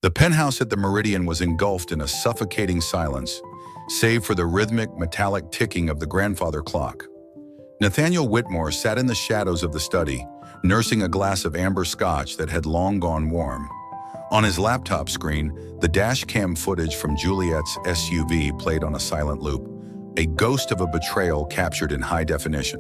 The penthouse at the Meridian was engulfed in a suffocating silence, save for the rhythmic, metallic ticking of the grandfather clock. Nathaniel Whitmore sat in the shadows of the study, nursing a glass of amber scotch that had long gone warm. On his laptop screen, the dash cam footage from Juliet's SUV played on a silent loop, a ghost of a betrayal captured in high definition.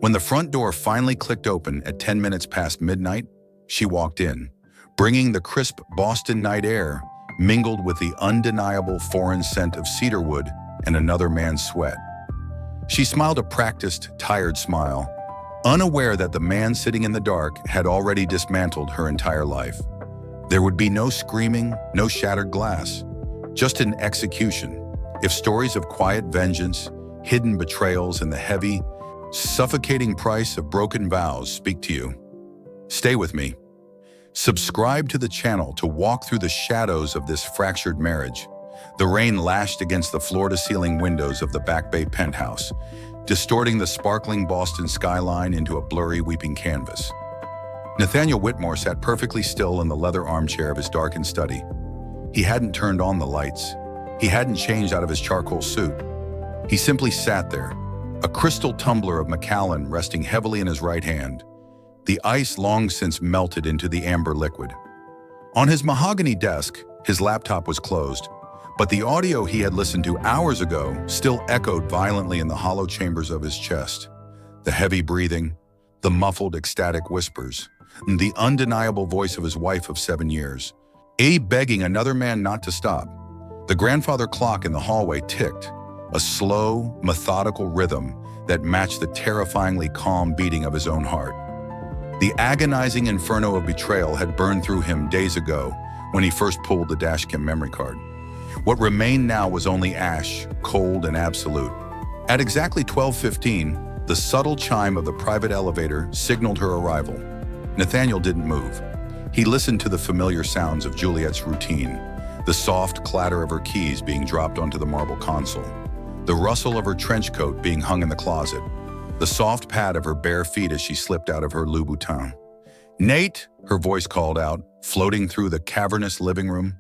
When the front door finally clicked open at 10 minutes past midnight, she walked in, bringing the crisp Boston night air mingled with the undeniable foreign scent of cedarwood and another man's sweat. She smiled a practiced, tired smile, unaware that the man sitting in the dark had already dismantled her entire life. There would be no screaming, no shattered glass, just an execution. If stories of quiet vengeance, hidden betrayals, and the heavy, suffocating price of broken vows speak to you, stay with me. Subscribe to the channel to walk through the shadows of this fractured marriage. The rain lashed against the floor-to-ceiling windows of the Back Bay penthouse, distorting the sparkling Boston skyline into a blurry, weeping canvas. Nathaniel Whitmore sat perfectly still in the leather armchair of his darkened study. He hadn't turned on the lights. He hadn't changed out of his charcoal suit. He simply sat there, a crystal tumbler of Macallan resting heavily in his right hand, the ice long since melted into the amber liquid. On his mahogany desk, his laptop was closed, but the audio he had listened to hours ago still echoed violently in the hollow chambers of his chest. The heavy breathing, the muffled ecstatic whispers, and the undeniable voice of his wife of 7 years, begging another man not to stop. The grandfather clock in the hallway ticked, a slow, methodical rhythm that matched the terrifyingly calm beating of his own heart. The agonizing inferno of betrayal had burned through him days ago when he first pulled the dashcam memory card. What remained now was only ash, cold and absolute. At exactly 12:15, the subtle chime of the private elevator signaled her arrival. Nathaniel didn't move. He listened to the familiar sounds of Juliet's routine, the soft clatter of her keys being dropped onto the marble console, the rustle of her trench coat being hung in the closet, the soft pad of her bare feet as she slipped out of her Louboutin. "Nate," her voice called out, floating through the cavernous living room.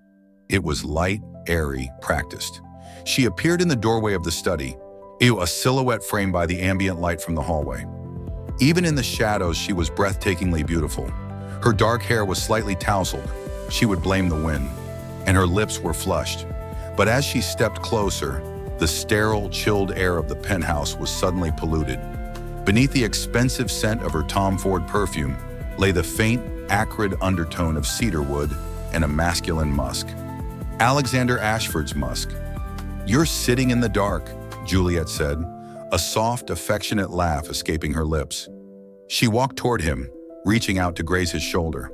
It was light, airy, practiced. She appeared in the doorway of the study, a silhouette framed by the ambient light from the hallway. Even in the shadows, she was breathtakingly beautiful. Her dark hair was slightly tousled. She would blame the wind. And her lips were flushed. But as she stepped closer, the sterile, chilled air of the penthouse was suddenly polluted. Beneath the expensive scent of her Tom Ford perfume lay the faint, acrid undertone of cedarwood and a masculine musk. Alexander Ashford's musk. "You're sitting in the dark," Juliet said, a soft, affectionate laugh escaping her lips. She walked toward him, reaching out to graze his shoulder.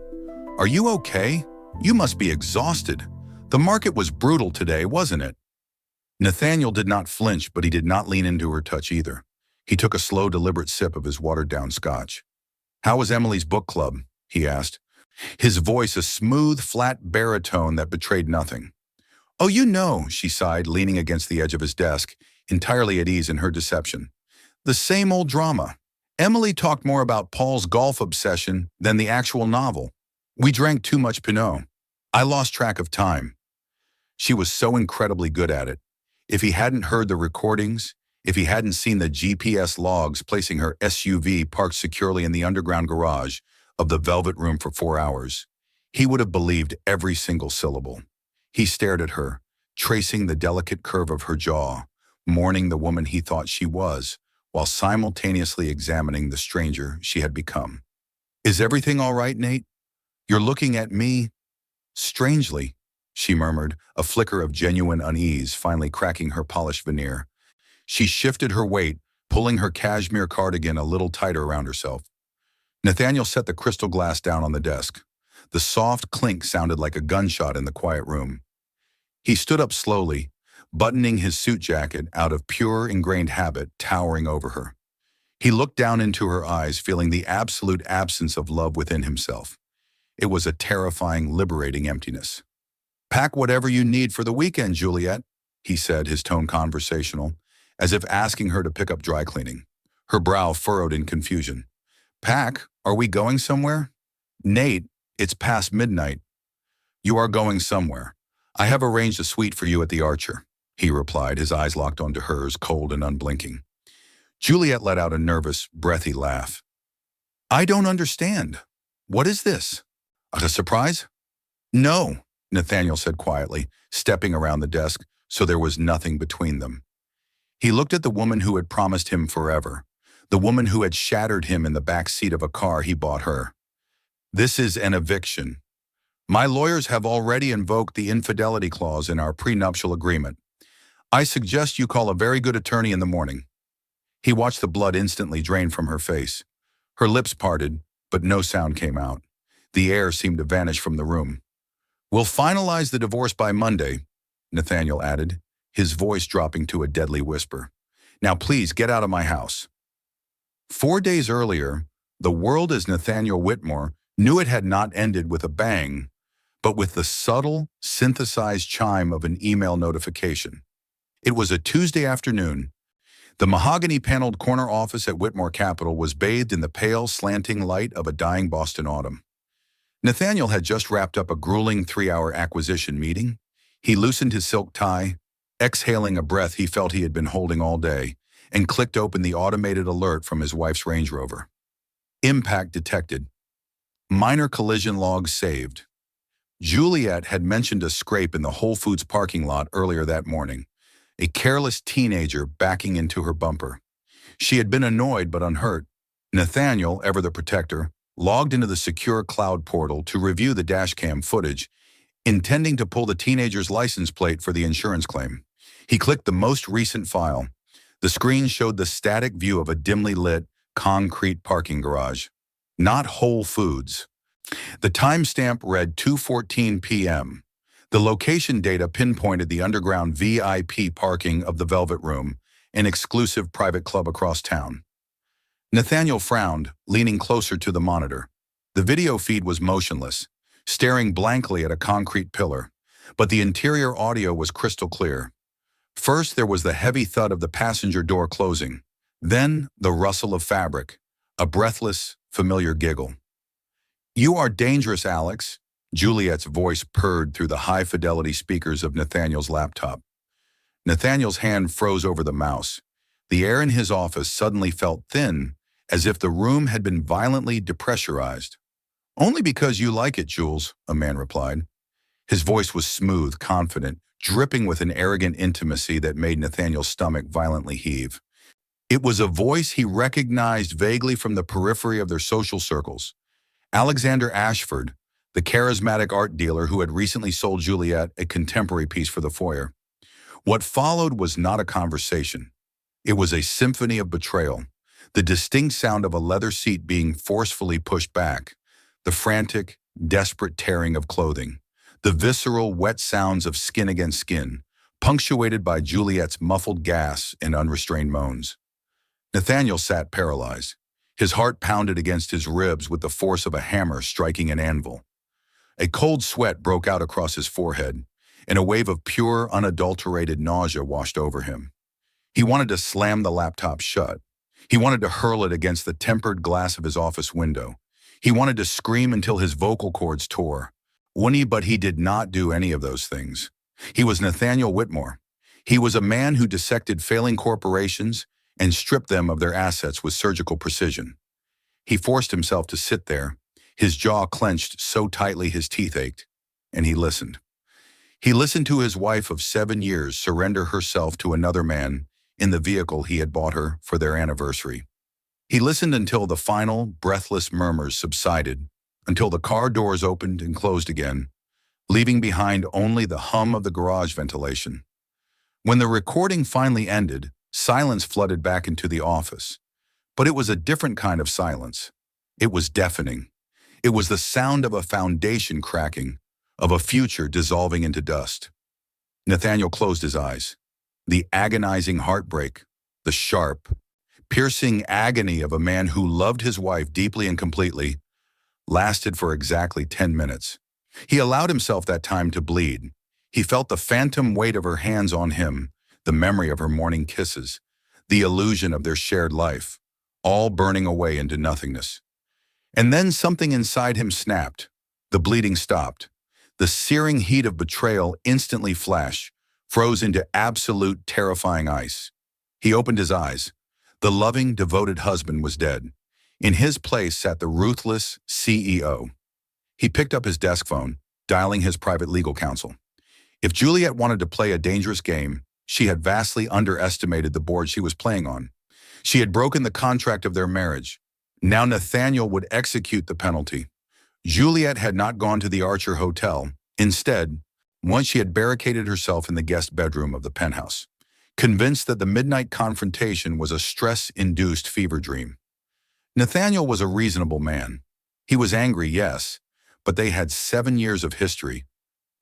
"Are you okay? You must be exhausted. The market was brutal today, wasn't it?" Nathaniel did not flinch, but he did not lean into her touch either. He took a slow, deliberate sip of his watered-down scotch. "How was Emily's book club?" he asked, his voice a smooth, flat baritone that betrayed nothing. "Oh, you know," she sighed, leaning against the edge of his desk, entirely at ease in her deception. "The same old drama. Emily talked more about Paul's golf obsession than the actual novel. We drank too much Pinot. I lost track of time." She was so incredibly good at it. If he hadn't heard the recordings, if he hadn't seen the GPS logs placing her SUV parked securely in the underground garage of the Velvet Room for 4 hours, he would have believed every single syllable. He stared at her, tracing the delicate curve of her jaw, mourning the woman he thought she was, while simultaneously examining the stranger she had become. "Is everything all right, Nate? You're looking at me strangely," she murmured, a flicker of genuine unease finally cracking her polished veneer. She shifted her weight, pulling her cashmere cardigan a little tighter around herself. Nathaniel set the crystal glass down on the desk. The soft clink sounded like a gunshot in the quiet room. He stood up slowly, buttoning his suit jacket out of pure ingrained habit, towering over her. He looked down into her eyes, feeling the absolute absence of love within himself. It was a terrifying, liberating emptiness. "Pack whatever you need for the weekend, Juliet," he said, his tone conversational, as if asking her to pick up dry cleaning. Her brow furrowed in confusion. "Pack? Are we going somewhere?" "Nate, it's past midnight." "You are going somewhere. I have arranged a suite for you at the Archer," he replied, his eyes locked onto hers, cold and unblinking. Juliet let out a nervous, breathy laugh. "I don't understand. What is this? A surprise?" "No," Nathaniel said quietly, stepping around the desk so there was nothing between them. He looked at the woman who had promised him forever, the woman who had shattered him in the back seat of a car he bought her. "This is an eviction. My lawyers have already invoked the infidelity clause in our prenuptial agreement. I suggest you call a very good attorney in the morning." He watched the blood instantly drain from her face. Her lips parted, but no sound came out. The air seemed to vanish from the room. "We'll finalize the divorce by Monday," Nathaniel added, his voice dropping to a deadly whisper. "Now please get out of my house." 4 days earlier, the world as Nathaniel Whitmore knew it had not ended with a bang, but with the subtle, synthesized chime of an email notification. It was a Tuesday afternoon. The mahogany-paneled corner office at Whitmore Capital was bathed in the pale, slanting light of a dying Boston autumn. Nathaniel had just wrapped up a grueling 3-hour acquisition meeting. He loosened his silk tie, exhaling a breath he felt he had been holding all day, and clicked open the automated alert from his wife's Range Rover. Impact detected. Minor collision logs saved. Juliet had mentioned a scrape in the Whole Foods parking lot earlier that morning, a careless teenager backing into her bumper. She had been annoyed but unhurt. Nathaniel, ever the protector, logged into the secure cloud portal to review the dashcam footage, intending to pull the teenager's license plate for the insurance claim. He clicked the most recent file. The screen showed the static view of a dimly lit, concrete parking garage. Not Whole Foods. The timestamp read 2:14 p.m. The location data pinpointed the underground VIP parking of the Velvet Room, an exclusive private club across town. Nathaniel frowned, leaning closer to the monitor. The video feed was motionless, staring blankly at a concrete pillar, but the interior audio was crystal clear. First, there was the heavy thud of the passenger door closing, then the rustle of fabric, a breathless, familiar giggle. "You are dangerous, Alex," Juliet's voice purred through the high-fidelity speakers of Nathaniel's laptop. Nathaniel's hand froze over the mouse. The air in his office suddenly felt thin, as if the room had been violently depressurized. "Only because you like it, Jules," a man replied. His voice was smooth, confident, dripping with an arrogant intimacy that made Nathaniel's stomach violently heave. It was a voice he recognized vaguely from the periphery of their social circles. Alexander Ashford, the charismatic art dealer who had recently sold Juliet a contemporary piece for the foyer. What followed was not a conversation. It was a symphony of betrayal, the distinct sound of a leather seat being forcefully pushed back, the frantic, desperate tearing of clothing, the visceral, wet sounds of skin against skin, punctuated by Juliet's muffled gasps and unrestrained moans. Nathaniel sat paralyzed. His heart pounded against his ribs with the force of a hammer striking an anvil. A cold sweat broke out across his forehead, and a wave of pure, unadulterated nausea washed over him. He wanted to slam the laptop shut. He wanted to hurl it against the tempered glass of his office window. He wanted to scream until his vocal cords tore. But he did not do any of those things. He was Nathaniel Whitmore. He was a man who dissected failing corporations and stripped them of their assets with surgical precision. He forced himself to sit there, his jaw clenched so tightly his teeth ached, and he listened. He listened to his wife of 7 years surrender herself to another man in the vehicle he had bought her for their anniversary. He listened until the final, breathless murmurs subsided, until the car doors opened and closed again, leaving behind only the hum of the garage ventilation. When the recording finally ended, silence flooded back into the office. But it was a different kind of silence. It was deafening. It was the sound of a foundation cracking, of a future dissolving into dust. Nathaniel closed his eyes. The agonizing heartbreak, the sharp, piercing agony of a man who loved his wife deeply and completely, lasted for exactly 10 minutes. He allowed himself that time to bleed. He felt the phantom weight of her hands on him, the memory of her morning kisses, the illusion of their shared life, all burning away into nothingness. And then something inside him snapped. The bleeding stopped. The searing heat of betrayal instantly flashed, froze into absolute terrifying ice. He opened his eyes. The loving, devoted husband was dead. In his place sat the ruthless CEO. He picked up his desk phone, dialing his private legal counsel. If Juliet wanted to play a dangerous game, she had vastly underestimated the board she was playing on. She had broken the contract of their marriage. Now Nathaniel would execute the penalty. Juliet had not gone to the Archer Hotel. Instead, once she had barricaded herself in the guest bedroom of the penthouse, convinced that the midnight confrontation was a stress-induced fever dream. Nathaniel was a reasonable man. He was angry, yes, but they had 7 years of history.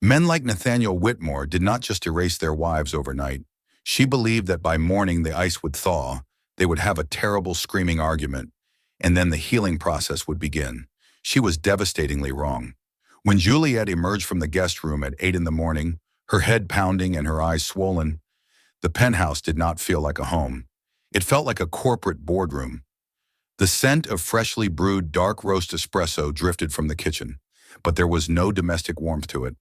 Men like Nathaniel Whitmore did not just erase their wives overnight. She believed that by morning the ice would thaw, they would have a terrible screaming argument, and then the healing process would begin. She was devastatingly wrong. When Juliet emerged from the guest room at 8 in the morning, her head pounding and her eyes swollen, the penthouse did not feel like a home. It felt like a corporate boardroom. The scent of freshly brewed dark roast espresso drifted from the kitchen, but there was no domestic warmth to it.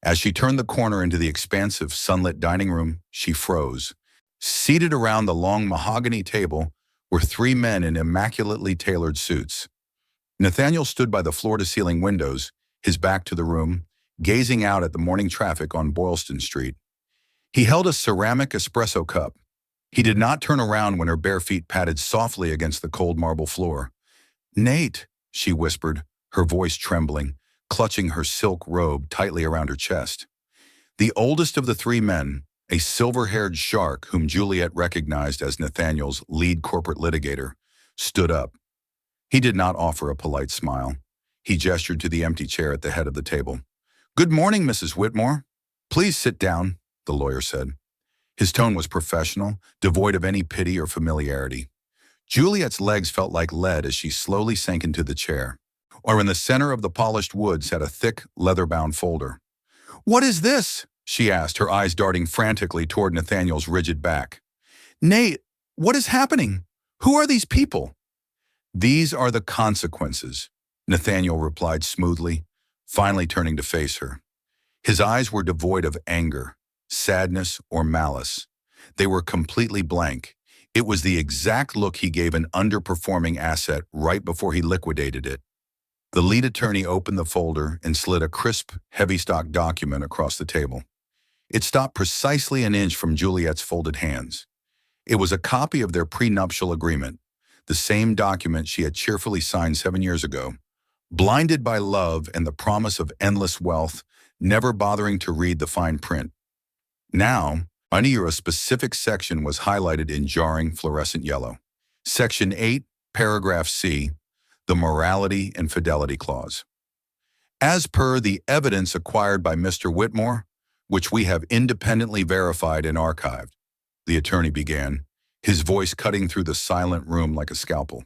As she turned the corner into the expansive, sunlit dining room, she froze. Seated around the long mahogany table were 3 men in immaculately tailored suits. Nathaniel stood by the floor-to-ceiling windows, his back to the room, gazing out at the morning traffic on Boylston Street. He held a ceramic espresso cup. He did not turn around when her bare feet patted softly against the cold marble floor. "Nate," she whispered, her voice trembling, clutching her silk robe tightly around her chest. The oldest of the 3 men, a silver-haired shark whom Juliet recognized as Nathaniel's lead corporate litigator, stood up. He did not offer a polite smile. He gestured to the empty chair at the head of the table. "Good morning, Mrs. Whitmore. Please sit down," the lawyer said. His tone was professional, devoid of any pity or familiarity. Juliet's legs felt like lead as she slowly sank into the chair. Or in the center of the polished wood sat a thick, leather-bound folder. "What is this?" she asked, her eyes darting frantically toward Nathaniel's rigid back. "Nate, what is happening? Who are these people?" "These are the consequences," Nathaniel replied smoothly, finally turning to face her. His eyes were devoid of anger, sadness, or malice. They were completely blank. It was the exact look he gave an underperforming asset right before he liquidated it. The lead attorney opened the folder and slid a crisp, heavy-stock document across the table. It stopped precisely an inch from Juliet's folded hands. It was a copy of their prenuptial agreement, the same document she had cheerfully signed 7 years ago. Blinded by love and the promise of endless wealth, never bothering to read the fine print. Now, under a specific section was highlighted in jarring fluorescent yellow. Section 8, paragraph C, the Morality and Fidelity Clause. As per the evidence acquired by Mr. Whitmore, which we have independently verified and archived, the attorney began, his voice cutting through the silent room like a scalpel.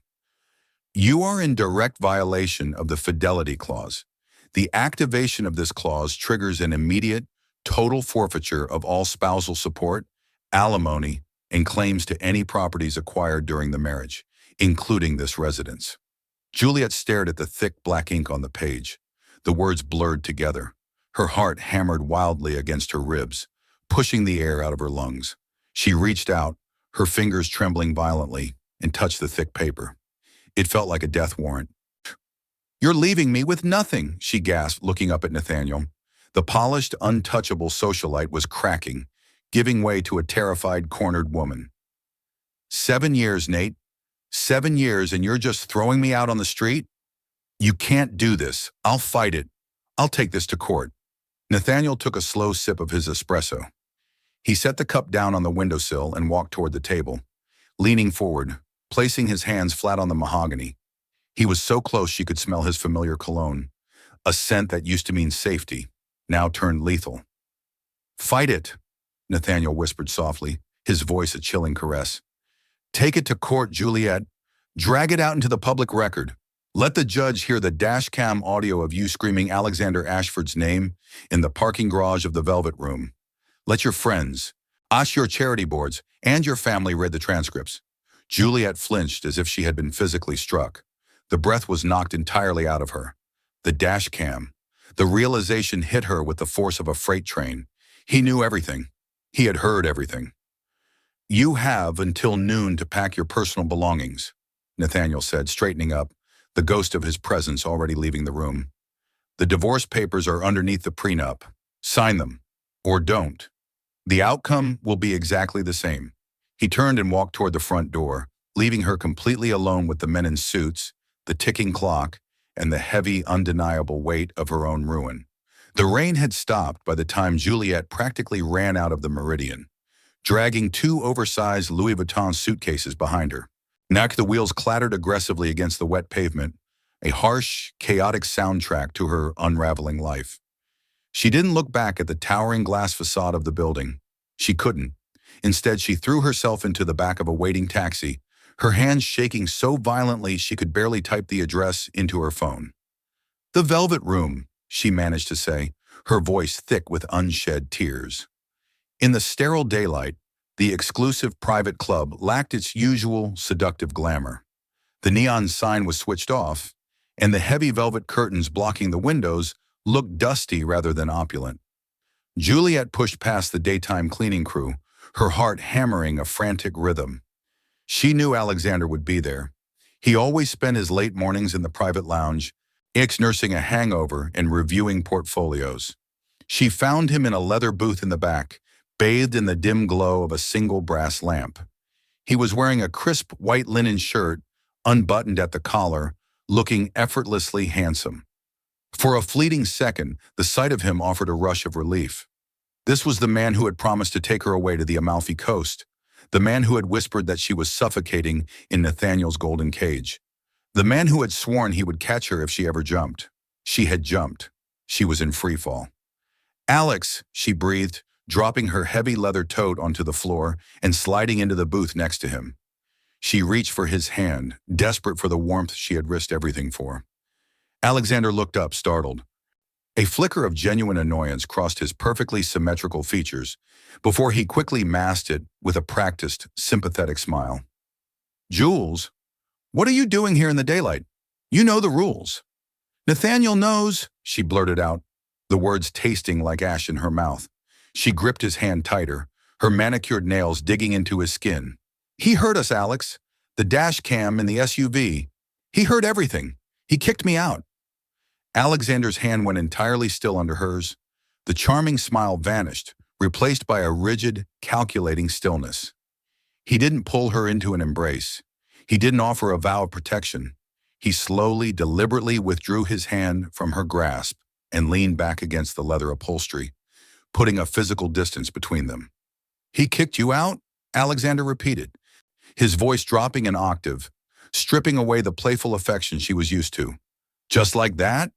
You are in direct violation of the Fidelity Clause. The activation of this clause triggers an immediate, total forfeiture of all spousal support, alimony, and claims to any properties acquired during the marriage, including this residence. Juliet stared at the thick black ink on the page. The words blurred together. Her heart hammered wildly against her ribs, pushing the air out of her lungs. She reached out, her fingers trembling violently, and touched the thick paper. It felt like a death warrant. "You're leaving me with nothing," she gasped, looking up at Nathaniel. The polished, untouchable socialite was cracking, giving way to a terrified, cornered woman. 7 years, Nate. 7 years, and you're just throwing me out on the street? You can't do this. I'll fight it. I'll take this to court. Nathaniel took a slow sip of his espresso. He set the cup down on the windowsill and walked toward the table, leaning forward, placing his hands flat on the mahogany. He was so close she could smell his familiar cologne, a scent that used to mean safety, now turned lethal. "Fight it," Nathaniel whispered softly, his voice a chilling caress. "Take it to court, Juliet. Drag it out into the public record. Let the judge hear the dash-cam audio of you screaming Alexander Ashford's name in the parking garage of the Velvet Room. Let your friends, your charity boards, and your family read the transcripts." Juliet flinched as if she had been physically struck. The breath was knocked entirely out of her. The dash cam. The realization hit her with the force of a freight train. He knew everything. He had heard everything. "You have until noon to pack your personal belongings," Nathaniel said, straightening up, the ghost of his presence already leaving the room. "The divorce papers are underneath the prenup. Sign them. Or don't. The outcome will be exactly the same." He turned and walked toward the front door, leaving her completely alone with the men in suits, the ticking clock, and the heavy, undeniable weight of her own ruin. The rain had stopped by the time Juliet practically ran out of the Meridian, dragging two oversized Louis Vuitton suitcases behind her. Next, the wheels clattered aggressively against the wet pavement, a harsh, chaotic soundtrack to her unraveling life. She didn't look back at the towering glass facade of the building. She couldn't. Instead, she threw herself into the back of a waiting taxi, her hands shaking so violently she could barely type the address into her phone. "The Velvet Room," she managed to say, her voice thick with unshed tears. In the sterile daylight, the exclusive private club lacked its usual seductive glamour. The neon sign was switched off, and the heavy velvet curtains blocking the windows looked dusty rather than opulent. Juliet pushed past the daytime cleaning crew, her heart hammering a frantic rhythm. She knew Alexander would be there. He always spent his late mornings in the private lounge, nursing a hangover and reviewing portfolios. She found him in a leather booth in the back, bathed in the dim glow of a single brass lamp. He was wearing a crisp white linen shirt, unbuttoned at the collar, looking effortlessly handsome. For a fleeting second, the sight of him offered a rush of relief. This was the man who had promised to take her away to the Amalfi Coast, the man who had whispered that she was suffocating in Nathaniel's golden cage, the man who had sworn he would catch her if she ever jumped. She had jumped. She was in free fall. "Alex," she breathed, dropping her heavy leather tote onto the floor and sliding into the booth next to him. She reached for his hand, desperate for the warmth she had risked everything for. Alexander looked up, startled. A flicker of genuine annoyance crossed his perfectly symmetrical features before he quickly masked it with a practiced, sympathetic smile. "Jules, what are you doing here in the daylight? You know the rules." "Nathaniel knows," she blurted out, the words tasting like ash in her mouth. She gripped his hand tighter, her manicured nails digging into his skin. "He heard us, Alex. The dash cam in the SUV. He heard everything. He kicked me out." Alexander's hand went entirely still under hers. The charming smile vanished, replaced by a rigid, calculating stillness. He didn't pull her into an embrace. He didn't offer a vow of protection. He slowly, deliberately withdrew his hand from her grasp and leaned back against the leather upholstery, putting a physical distance between them. "He kicked you out?" Alexander repeated, his voice dropping an octave, stripping away the playful affection she was used to. "Just like that?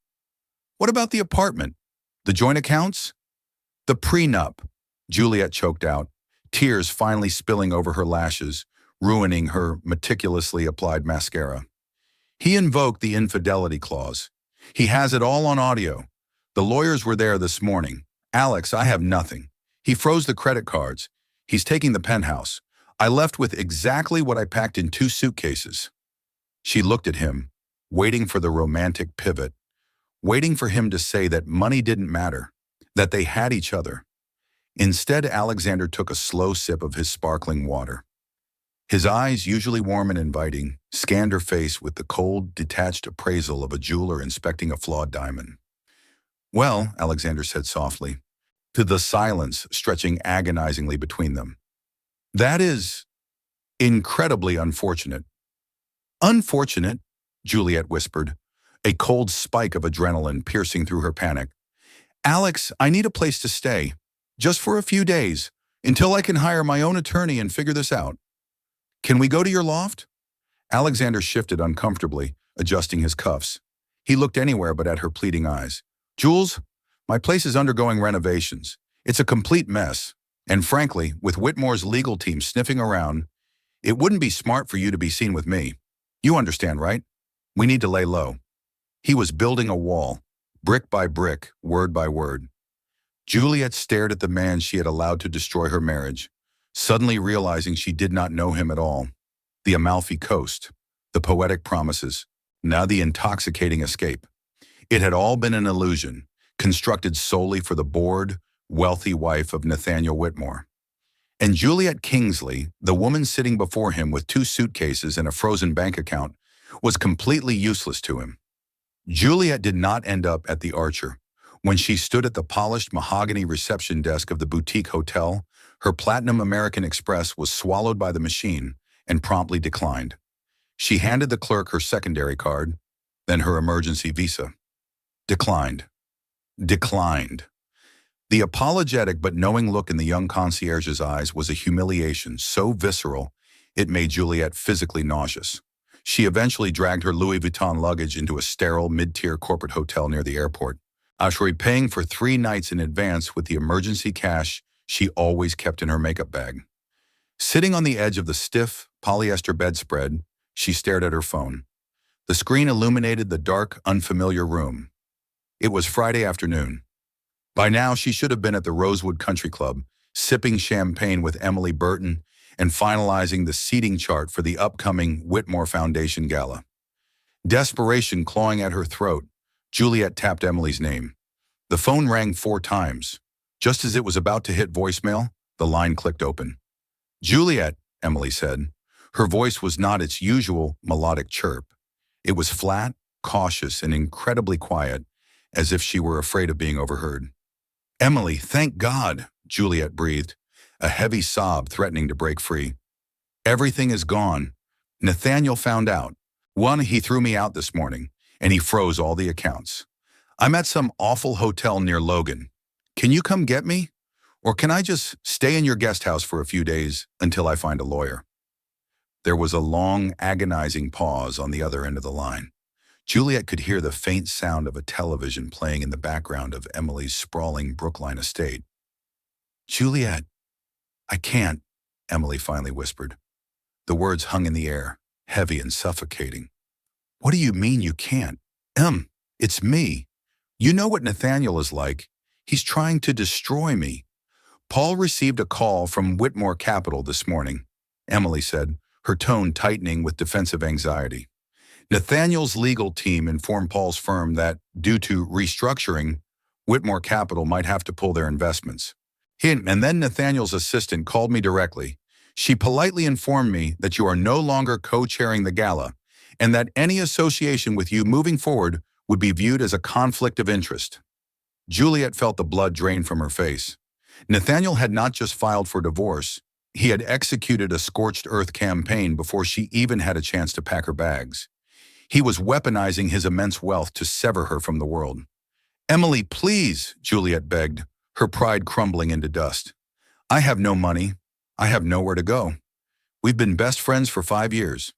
What about the apartment? The joint accounts?" "The prenup," Juliet choked out, tears finally spilling over her lashes, ruining her meticulously applied mascara. "He invoked the infidelity clause. He has it all on audio. The lawyers were there this morning. Alex, I have nothing. He froze the credit cards. He's taking the penthouse. I left with exactly what I packed in 2 suitcases." She looked at him, waiting for the romantic pivot, waiting for him to say that money didn't matter, that they had each other. Instead, Alexander took a slow sip of his sparkling water. His eyes, usually warm and inviting, scanned her face with the cold, detached appraisal of a jeweler inspecting a flawed diamond. "Well," Alexander said softly, to the silence stretching agonizingly between them, "that is incredibly unfortunate." "Unfortunate?" Juliet whispered, a cold spike of adrenaline piercing through her panic. "Alex, I need a place to stay, just for a few days, until I can hire my own attorney and figure this out. Can we go to your loft?" Alexander shifted uncomfortably, adjusting his cuffs. He looked anywhere but at her pleading eyes. "Jules, my place is undergoing renovations. It's a complete mess. And frankly, with Whitmore's legal team sniffing around, it wouldn't be smart for you to be seen with me. You understand, right? We need to lay low." He was building a wall, brick by brick, word by word. Juliet stared at the man she had allowed to destroy her marriage, suddenly realizing she did not know him at all. The Amalfi Coast, the poetic promises, now the intoxicating escape. It had all been an illusion, constructed solely for the bored, wealthy wife of Nathaniel Whitmore. And Juliet Kingsley, the woman sitting before him with 2 suitcases and a frozen bank account, was completely useless to him. Juliet did not end up at the Archer. When she stood at the polished mahogany reception desk of the boutique hotel, her Platinum American Express was swallowed by the machine and promptly declined. She handed the clerk her secondary card, then her emergency visa. Declined. Declined. The apologetic but knowing look in the young concierge's eyes was a humiliation so visceral it made Juliet physically nauseous. She eventually dragged her Louis Vuitton luggage into a sterile mid-tier corporate hotel near the airport, after paying for 3 nights in advance with the emergency cash she always kept in her makeup bag. Sitting on the edge of the stiff, polyester bedspread, she stared at her phone. The screen illuminated the dark, unfamiliar room. It was Friday afternoon. By now, she should have been at the Rosewood Country Club, sipping champagne with Emily Burton and finalizing the seating chart for the upcoming Whitmore Foundation Gala. Desperation clawing at her throat, Juliet tapped Emily's name. The phone rang 4 times. Just as it was about to hit voicemail, the line clicked open. "Juliet," Emily said. Her voice was not its usual melodic chirp. It was flat, cautious, and incredibly quiet, as if she were afraid of being overheard. "Emily, thank God," Juliet breathed, a heavy sob threatening to break free. "Everything is gone. Nathaniel found out. He threw me out this morning, and he froze all the accounts. I'm at some awful hotel near Logan. Can you come get me? Or can I just stay in your guest house for a few days until I find a lawyer?" There was a long, agonizing pause on the other end of the line. Juliet could hear the faint sound of a television playing in the background of Emily's sprawling Brookline estate. "Juliet, I can't," Emily finally whispered. The words hung in the air, heavy and suffocating. "What do you mean you can't? It's me. You know what Nathaniel is like. He's trying to destroy me. Paul received a call from Whitmore Capital this morning," Emily said, her tone tightening with defensive anxiety. Nathaniel's legal team informed Paul's firm that, due to restructuring, Whitmore Capital might have to pull their investments. And then Nathaniel's assistant called me directly. She politely informed me that you are no longer co-chairing the gala, and that any association with you moving forward would be viewed as a conflict of interest. Juliet felt the blood drain from her face. Nathaniel had not just filed for divorce, he had executed a scorched earth campaign before she even had a chance to pack her bags. He was weaponizing his immense wealth to sever her from the world. "Emily, please," Juliet begged, her pride crumbling into dust. "I have no money. I have nowhere to go. We've been best friends for 5 years."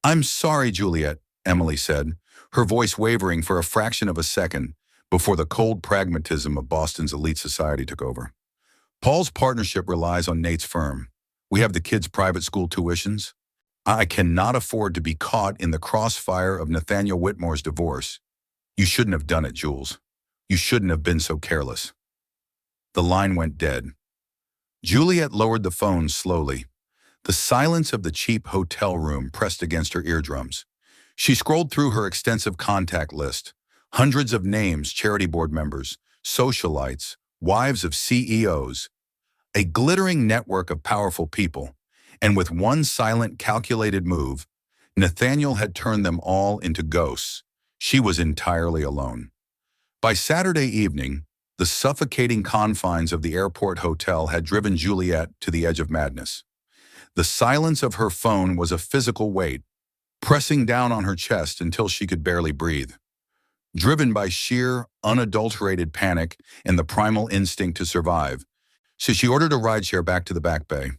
"I'm sorry, Juliet," Emily said, her voice wavering for a fraction of a second before the cold pragmatism of Boston's elite society took over. "Paul's partnership relies on Nate's firm. We have the kids' private school tuitions. I cannot afford to be caught in the crossfire of Nathaniel Whitmore's divorce. You shouldn't have done it, Jules. You shouldn't have been so careless." The line went dead. Juliet lowered the phone slowly. The silence of the cheap hotel room pressed against her eardrums. She scrolled through her extensive contact list. Hundreds of names, charity board members, socialites, wives of CEOs. A glittering network of powerful people. And with one silent, calculated move, Nathaniel had turned them all into ghosts. She was entirely alone. By Saturday evening, the suffocating confines of the airport hotel had driven Juliet to the edge of madness. The silence of her phone was a physical weight, pressing down on her chest until she could barely breathe. Driven by sheer, unadulterated panic and the primal instinct to survive, she ordered a rideshare back to the Back Bay.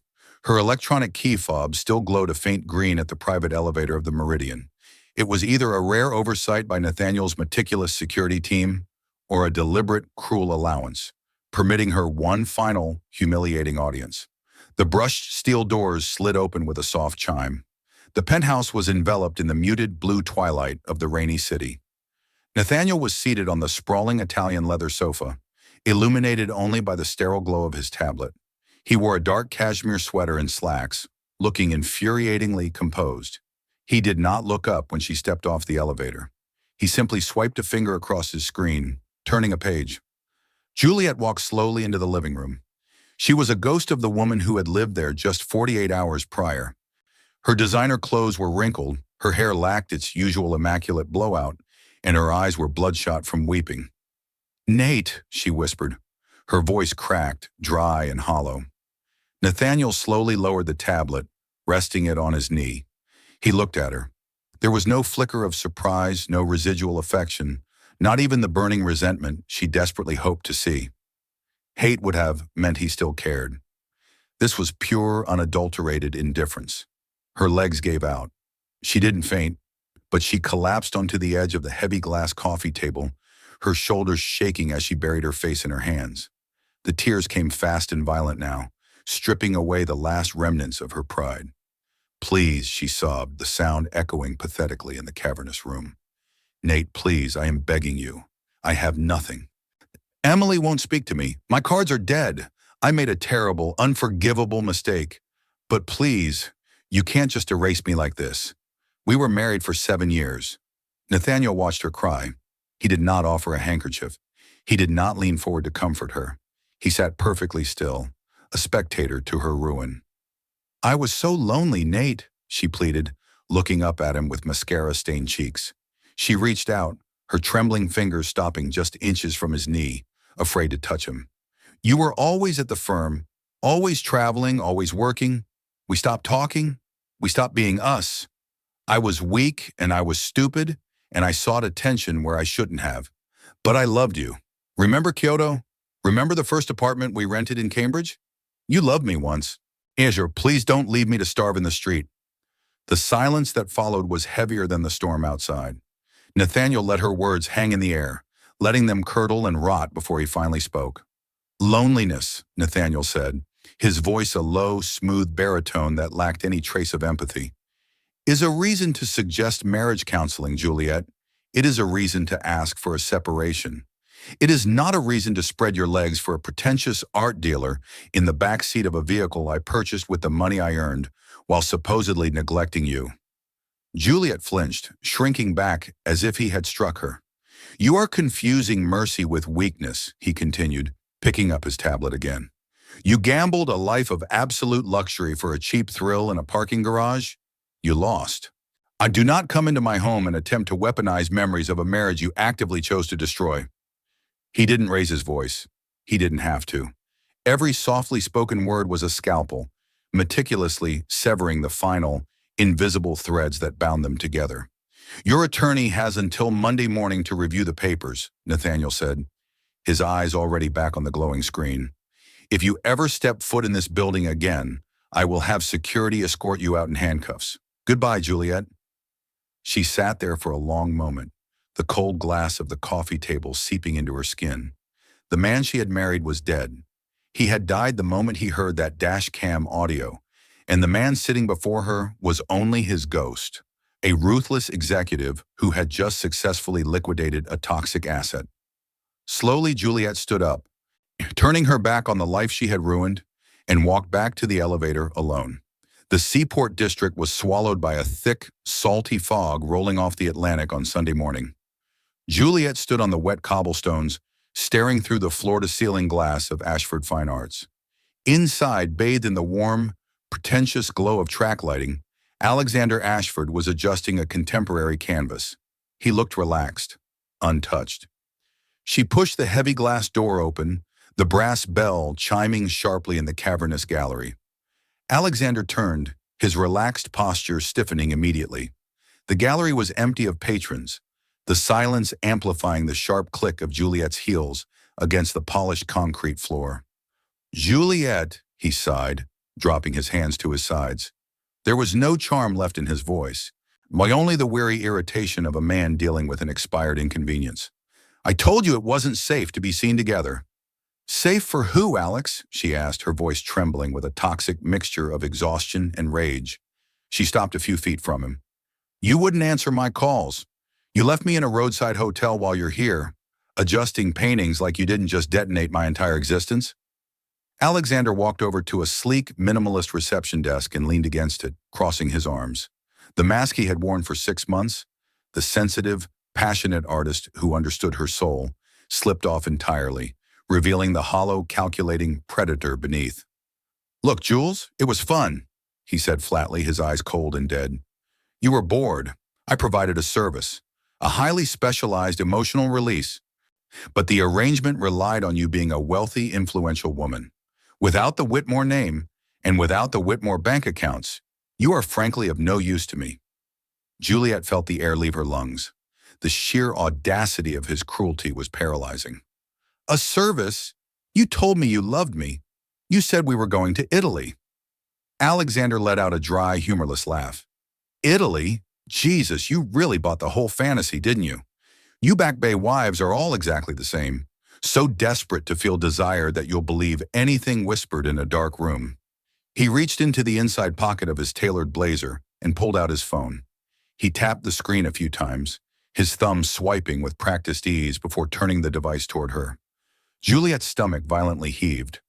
Her electronic key fob still glowed a faint green at the private elevator of the Meridian. It was either a rare oversight by Nathaniel's meticulous security team or a deliberate, cruel allowance, permitting her one final, humiliating audience. The brushed steel doors slid open with a soft chime. The penthouse was enveloped in the muted blue twilight of the rainy city. Nathaniel was seated on the sprawling Italian leather sofa, illuminated only by the sterile glow of his tablet. He wore a dark cashmere sweater and slacks, looking infuriatingly composed. He did not look up when she stepped off the elevator. He simply swiped a finger across his screen, turning a page. Juliet walked slowly into the living room. She was a ghost of the woman who had lived there just 48 hours prior. Her designer clothes were wrinkled, her hair lacked its usual immaculate blowout, and her eyes were bloodshot from weeping. "Nate," she whispered. Her voice cracked, dry and hollow. Nathaniel slowly lowered the tablet, resting it on his knee. He looked at her. There was no flicker of surprise, no residual affection, not even the burning resentment she desperately hoped to see. Hate would have meant he still cared. This was pure, unadulterated indifference. Her legs gave out. She didn't faint, but she collapsed onto the edge of the heavy glass coffee table, her shoulders shaking as she buried her face in her hands. The tears came fast and violent now, stripping away the last remnants of her pride. "Please," she sobbed, the sound echoing pathetically in the cavernous room. "Nate, please, I am begging you. I have nothing. Emily won't speak to me. My cards are dead. I made a terrible, unforgivable mistake. But please, you can't just erase me like this. We were married for 7 years. Nathaniel watched her cry. He did not offer a handkerchief. He did not lean forward to comfort her. He sat perfectly still, a spectator to her ruin. "I was so lonely, Nate," she pleaded, looking up at him with mascara-stained cheeks. She reached out, her trembling fingers stopping just inches from his knee, afraid to touch him. "You were always at the firm, always traveling, always working. We stopped talking. We stopped being us. I was weak and I was stupid, and I sought attention where I shouldn't have. But I loved you. Remember Kyoto? Remember the first apartment we rented in Cambridge? You loved me once. Azure, please don't leave me to starve in the street." The silence that followed was heavier than the storm outside. Nathaniel let her words hang in the air, letting them curdle and rot before he finally spoke. "Loneliness," Nathaniel said, his voice a low, smooth baritone that lacked any trace of empathy, "is a reason to suggest marriage counseling, Juliet. It is a reason to ask for a separation. It is not a reason to spread your legs for a pretentious art dealer in the back seat of a vehicle I purchased with the money I earned while supposedly neglecting you." Juliet flinched, shrinking back as if he had struck her. "You are confusing mercy with weakness," he continued, picking up his tablet again. "You gambled a life of absolute luxury for a cheap thrill in a parking garage. You lost. I do not come into my home and attempt to weaponize memories of a marriage you actively chose to destroy." He didn't raise his voice. He didn't have to. Every softly spoken word was a scalpel, meticulously severing the final, invisible threads that bound them together. "Your attorney has until Monday morning to review the papers," Nathaniel said, his eyes already back on the glowing screen. "If you ever step foot in this building again, I will have security escort you out in handcuffs. Goodbye, Juliet." She sat there for a long moment, the cold glass of the coffee table seeping into her skin. The man she had married was dead. He had died the moment he heard that dash cam audio, and the man sitting before her was only his ghost, a ruthless executive who had just successfully liquidated a toxic asset. Slowly, Juliet stood up, turning her back on the life she had ruined, and walked back to the elevator alone. The Seaport district was swallowed by a thick, salty fog rolling off the Atlantic on Sunday morning. Juliet stood on the wet cobblestones, staring through the floor-to-ceiling glass of Ashford Fine Arts. Inside, bathed in the warm, pretentious glow of track lighting, Alexander Ashford was adjusting a contemporary canvas. He looked relaxed, untouched. She pushed the heavy glass door open, the brass bell chiming sharply in the cavernous gallery. Alexander turned, his relaxed posture stiffening immediately. The gallery was empty of patrons, the silence amplifying the sharp click of Juliet's heels against the polished concrete floor. "Juliet," he sighed, dropping his hands to his sides. There was no charm left in his voice, but only the weary irritation of a man dealing with an expired inconvenience. "I told you it wasn't safe to be seen together." "Safe for who, Alex?" she asked, her voice trembling with a toxic mixture of exhaustion and rage. She stopped a few feet from him. "You wouldn't answer my calls. You left me in a roadside hotel while you're here, adjusting paintings like you didn't just detonate my entire existence." Alexander walked over to a sleek, minimalist reception desk and leaned against it, crossing his arms. The mask he had worn for 6 months, the sensitive, passionate artist who understood her soul, slipped off entirely, revealing the hollow, calculating predator beneath. "Look, Jules, it was fun," he said flatly, his eyes cold and dead. "You were bored. I provided a service, a highly specialized emotional release. But the arrangement relied on you being a wealthy, influential woman. Without the Whitmore name, and without the Whitmore bank accounts, you are frankly of no use to me." Juliet felt the air leave her lungs. The sheer audacity of his cruelty was paralyzing. "A service? You told me you loved me. You said we were going to Italy." Alexander let out a dry, humorless laugh. "Italy? Jesus, you really bought the whole fantasy, didn't you? You Back Bay wives are all exactly the same, so desperate to feel desire that you'll believe anything whispered in a dark room." He reached into the inside pocket of his tailored blazer and pulled out his phone. He tapped the screen a few times, his thumb swiping with practiced ease before turning the device toward her. Juliet's stomach violently heaved.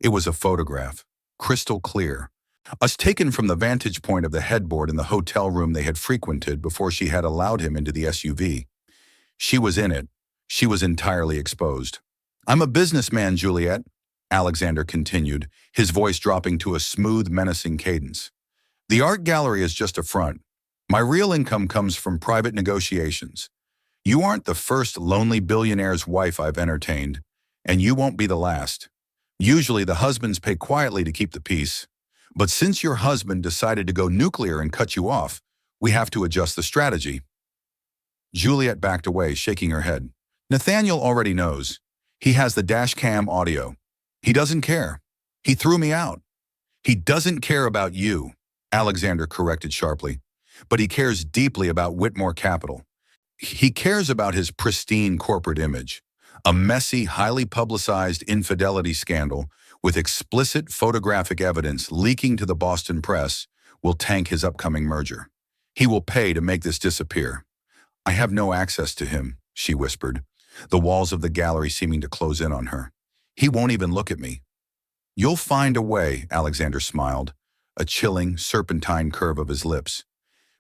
It was a photograph, crystal clear, as taken from the vantage point of the headboard in the hotel room they had frequented before she had allowed him into the SUV. She was in it. She was entirely exposed. "I'm a businessman, Juliet," Alexander continued, his voice dropping to a smooth, menacing cadence. "The art gallery is just a front. My real income comes from private negotiations. You aren't the first lonely billionaire's wife I've entertained, and you won't be the last. Usually the husbands pay quietly to keep the peace, but since your husband decided to go nuclear and cut you off, we have to adjust the strategy." Juliet backed away, shaking her head. "Nathaniel already knows. He has the dash cam audio. He doesn't care. He threw me out." "He doesn't care about you," Alexander corrected sharply, "but he cares deeply about Whitmore Capital. He cares about his pristine corporate image. A messy, highly publicized infidelity scandal with explicit photographic evidence leaking to the Boston press will tank his upcoming merger. He will pay to make this disappear." "I have no access to him," she whispered, the walls of the gallery seeming to close in on her. "He won't even look at me." "You'll find a way," Alexander smiled, a chilling, serpentine curve of his lips.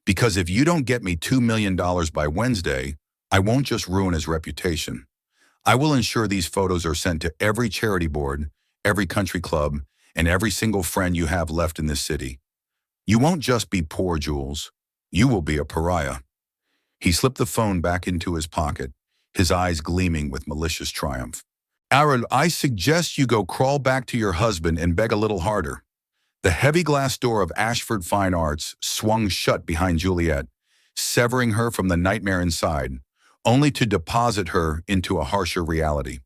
"Because if you don't get me $2 million by Wednesday, I won't just ruin his reputation. I will ensure these photos are sent to every charity board, every country club, and every single friend you have left in this city. You won't just be poor, Jules. You will be a pariah." He slipped the phone back into his pocket, his eyes gleaming with malicious triumph. "Aaron, I suggest you go crawl back to your husband and beg a little harder." The heavy glass door of Ashford Fine Arts swung shut behind Juliet, severing her from the nightmare inside, only to deposit her into a harsher reality.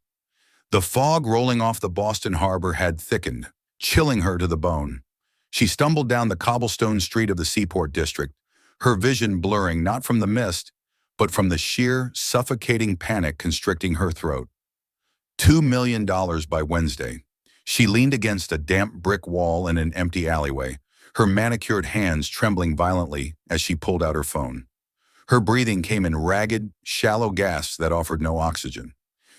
The fog rolling off the Boston harbor had thickened, chilling her to the bone. She stumbled down the cobblestone street of the Seaport District, her vision blurring not from the mist, but from the sheer, suffocating panic constricting her throat. $2 million by Wednesday. She leaned against a damp brick wall in an empty alleyway, her manicured hands trembling violently as she pulled out her phone. Her breathing came in ragged, shallow gasps that offered no oxygen.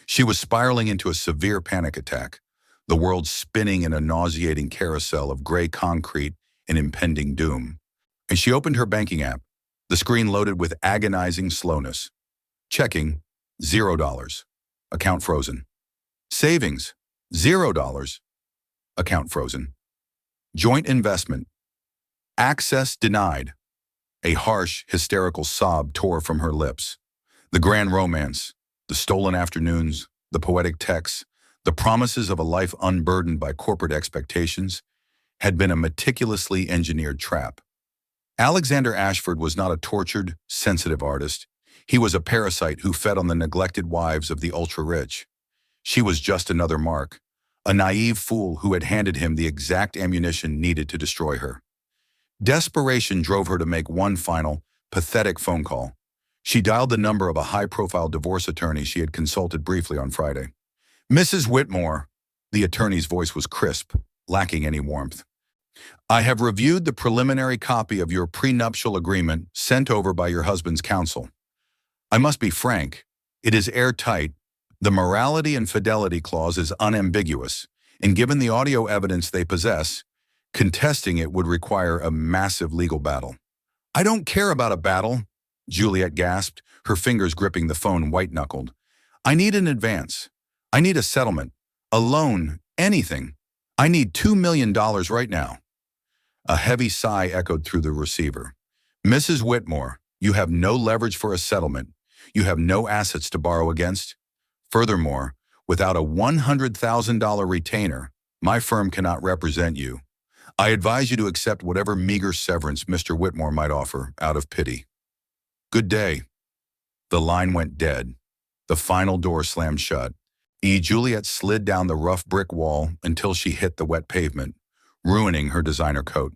She was spiraling into a severe panic attack, the world spinning in a nauseating carousel of gray concrete and impending doom. And she opened her banking app, the screen loaded with agonizing slowness. Checking, $0. Account frozen. Savings, $0. Account frozen. Joint investment. Access denied. A harsh, hysterical sob tore from her lips. The grand romance, the stolen afternoons, the poetic texts, the promises of a life unburdened by corporate expectations, had been a meticulously engineered trap. Alexander Ashford was not a tortured, sensitive artist. He was a parasite who fed on the neglected wives of the ultra-rich. She was just another mark, a naive fool who had handed him the exact ammunition needed to destroy her. Desperation drove her to make one final, pathetic phone call. She dialed the number of a high-profile divorce attorney she had consulted briefly on Friday. "Mrs. Whitmore," the attorney's voice was crisp, lacking any warmth. "I have reviewed the preliminary copy of your prenuptial agreement sent over by your husband's counsel. I must be frank, it is airtight. The morality and fidelity clause is unambiguous, and given the audio evidence they possess, contesting it would require a massive legal battle." "I don't care about a battle," Juliet gasped, her fingers gripping the phone white-knuckled. I need an advance. I need a settlement, a loan, anything. I need $2 million right now." A heavy sigh echoed through the receiver. "Mrs. Whitmore, you have no leverage for a settlement. You have no assets to borrow against. Furthermore, without a $100,000 retainer, my firm cannot represent you. I advise you to accept whatever meager severance Mr. Whitmore might offer out of pity. Good day." The line went dead. The final door slammed shut. Juliet slid down the rough brick wall until she hit the wet pavement, ruining her designer coat.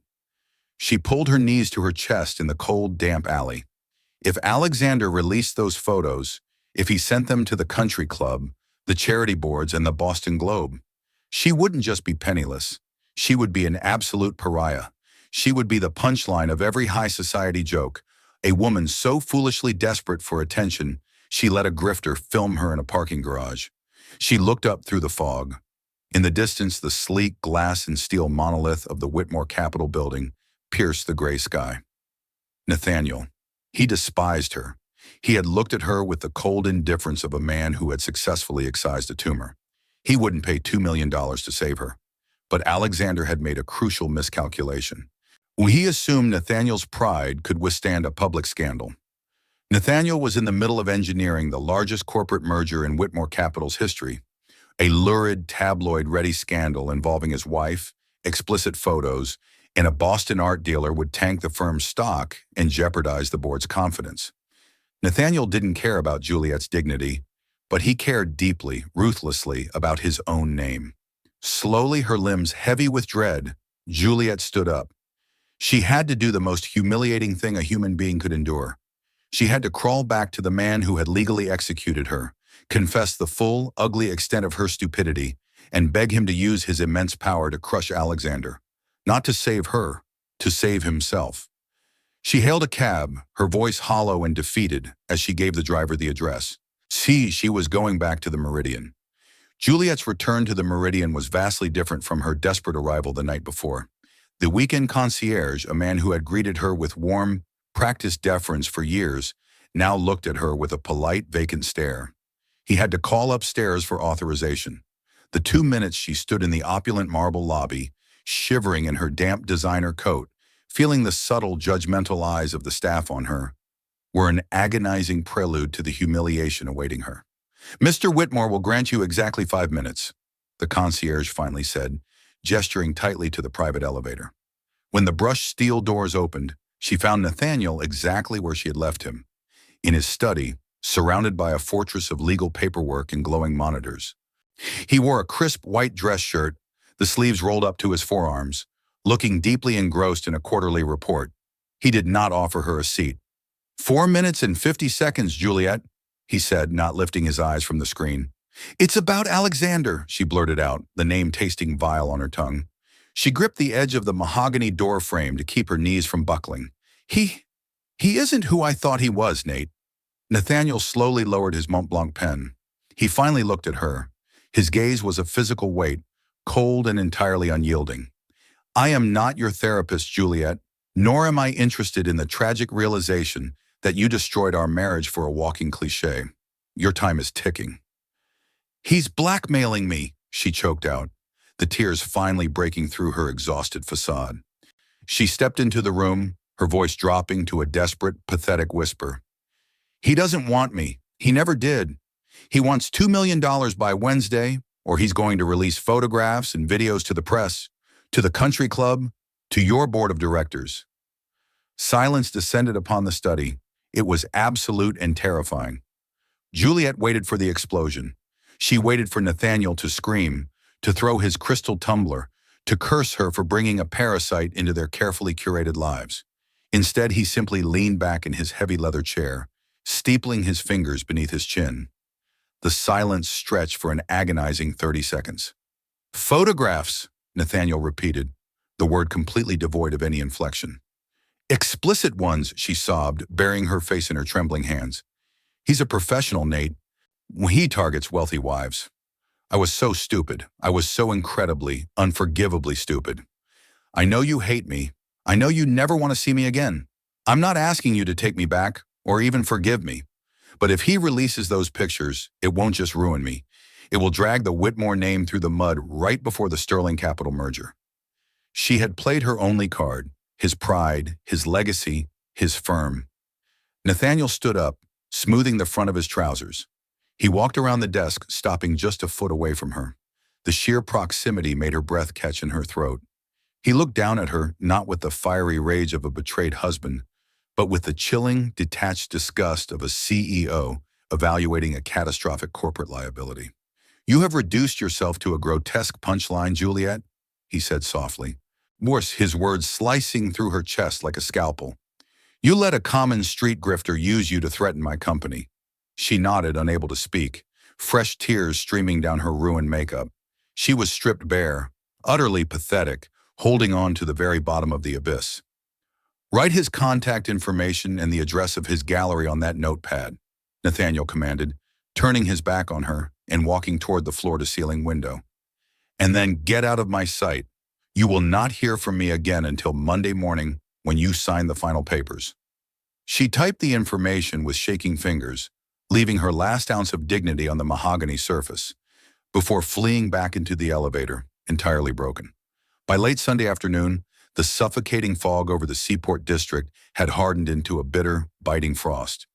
She pulled her knees to her chest in the cold, damp alley. If Alexander released those photos, if he sent them to the country club, the charity boards, and the Boston Globe, she wouldn't just be penniless. She would be an absolute pariah. She would be the punchline of every high society joke, a woman so foolishly desperate for attention, she let a grifter film her in a parking garage. She looked up through the fog. In the distance, the sleek glass and steel monolith of the Whitmore Capitol building pierced the gray sky. Nathaniel. He despised her. He had looked at her with the cold indifference of a man who had successfully excised a tumor. He wouldn't pay $2 million to save her. But Alexander had made a crucial miscalculation. He assumed Nathaniel's pride could withstand a public scandal. Nathaniel was in the middle of engineering the largest corporate merger in Whitmore Capital's history, a lurid, tabloid-ready scandal involving his wife, explicit photos, and a Boston art dealer would tank the firm's stock and jeopardize the board's confidence. Nathaniel didn't care about Juliet's dignity, but he cared deeply, ruthlessly about his own name. Slowly, her limbs heavy with dread, Juliet stood up. She had to do the most humiliating thing a human being could endure. She had to crawl back to the man who had legally executed her, confess the full, ugly extent of her stupidity, and beg him to use his immense power to crush Alexander. Not to save her, to save himself. She hailed a cab, her voice hollow and defeated as she gave the driver the address. She was going back to the Meridian. Juliet's return to the Meridian was vastly different from her desperate arrival the night before. The weekend concierge, a man who had greeted her with warm, practiced deference for years, now looked at her with a polite, vacant stare. He had to call upstairs for authorization. The 2 minutes she stood in the opulent marble lobby, shivering in her damp designer coat, feeling the subtle, judgmental eyes of the staff on her, were an agonizing prelude to the humiliation awaiting her. "Mr. Whitmore will grant you exactly 5 minutes," the concierge finally said, gesturing tightly to the private elevator. When the brushed steel doors opened, she found Nathaniel exactly where she had left him, in his study, surrounded by a fortress of legal paperwork and glowing monitors. He wore a crisp white dress shirt, the sleeves rolled up to his forearms, looking deeply engrossed in a quarterly report. He did not offer her a seat. 4 minutes and 50 seconds, Juliet," he said, not lifting his eyes from the screen. "It's about Alexander," she blurted out, the name tasting vile on her tongue. She gripped the edge of the mahogany door frame to keep her knees from buckling. He isn't who I thought he was, Nate." Nathaniel slowly lowered his Mont Blanc pen. He finally looked at her. His gaze was a physical weight, cold and entirely unyielding. "I am not your therapist, Juliet, nor am I interested in the tragic realization that you destroyed our marriage for a walking cliché. Your time is ticking." "He's blackmailing me," she choked out, the tears finally breaking through her exhausted facade. She stepped into the room, her voice dropping to a desperate, pathetic whisper. "He doesn't want me. He never did. He wants $2 million by Wednesday, or he's going to release photographs and videos to the press, to the country club, to your board of directors." Silence descended upon the study. It was absolute and terrifying. Juliet waited for the explosion. She waited for Nathaniel to scream, to throw his crystal tumbler, to curse her for bringing a parasite into their carefully curated lives. Instead, he simply leaned back in his heavy leather chair, steepling his fingers beneath his chin. The silence stretched for an agonizing 30 seconds. "Photographs," Nathaniel repeated, the word completely devoid of any inflection. "Explicit ones," she sobbed, burying her face in her trembling hands. "He's a professional, Nate. He targets wealthy wives. I was so stupid. I was so incredibly, unforgivably stupid. I know you hate me. I know you never want to see me again. I'm not asking you to take me back or even forgive me. But if he releases those pictures, it won't just ruin me. It will drag the Whitmore name through the mud right before the Sterling Capital merger. She had played her only card, his pride, his legacy, his firm. Nathaniel stood up, smoothing the front of his trousers. He walked around the desk, stopping just a foot away from her. The sheer proximity made her breath catch in her throat. He looked down at her, not with the fiery rage of a betrayed husband, but with the chilling, detached disgust of a CEO evaluating a catastrophic corporate liability. "You have reduced yourself to a grotesque punchline, Juliet," he said softly, worse, his words slicing through her chest like a scalpel. "You let a common street grifter use you to threaten my company." She nodded, unable to speak, fresh tears streaming down her ruined makeup. She was stripped bare, utterly pathetic, holding on to the very bottom of the abyss. "Write his contact information and the address of his gallery on that notepad," Nathaniel commanded, turning his back on her and walking toward the floor-to-ceiling window. "And then get out of my sight. You will not hear from me again until Monday morning when you sign the final papers." She typed the information with shaking fingers, leaving her last ounce of dignity on the mahogany surface, before fleeing back into the elevator, entirely broken. By late Sunday afternoon, the suffocating fog over the Seaport district had hardened into a bitter, biting frost.